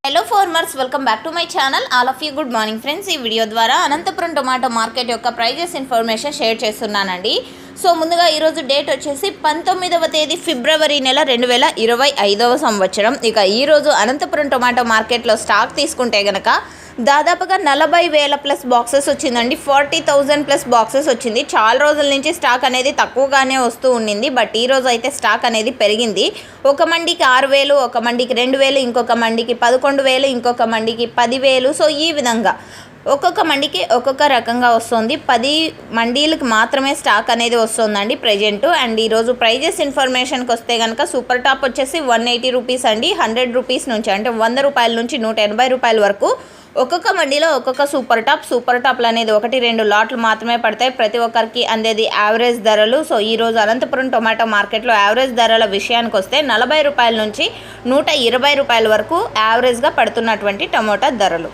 Hello farmers, welcome back to my channel. All of you good morning friends. ఈ video ద్వారా Anantapuram tomato market యొక్క prices information share చేస్తున్నానండి. So ముందుగా ఈరోజు date వచ్చేసి 19వ తేదీ ఫిబ్రవరి నెల 2025వ సంవత్సరం. ఇక ఈరోజు అనంతపురం టొమాటో మార్కెట్లో స్టాక్ తీసుకుంటే కనుక దాదాపుగా 40,000 ప్లస్ బాక్సెస్ వచ్చిందండి. 40,000 ప్లస్ బాక్సెస్ వచ్చింది. చాలా రోజుల నుంచి స్టాక్ అనేది తక్కువగానే వస్తూ ఉండింది, బట్ ఈరోజు అయితే స్టాక్ అనేది పెరిగింది. ఒక మండికి 6,000, ఒక మండికి 2,000, ఇంకొక మండికి 11,000, ఇంకొక మండికి 10,000. సో ఈ విధంగా ఒక్కొక్క మండికి ఒక్కొక్క రకంగా వస్తుంది. 10 మండీలకు మాత్రమే స్టాక్ అనేది వస్తుందండి ప్రజెంట్. అండ్ ఈరోజు ప్రైజెస్ ఇన్ఫర్మేషన్కి వస్తే కనుక సూపర్ టాప్ వచ్చేసి 180 రూపీస్ అండి. 100 రూపీస్ నుంచి అంటే 100 రూపాయల నుంచి 180 రూపాయల వరకు ఒక్కొక్క మండీలో ఒక్కొక్క సూపర్ టాప్లు అనేది 1-2 లాట్లు మాత్రమే పడతాయి. ప్రతి ఒక్కరికి అందేది యావరేజ్ ధరలు. సో ఈరోజు అనంతపురం టొమాటో మార్కెట్లో యావరేజ్ ధరల విషయానికి వస్తే 40 రూపాయల నుంచి 120 రూపాయల వరకు యావరేజ్గా పడుతున్నటువంటి టమోటా ధరలు.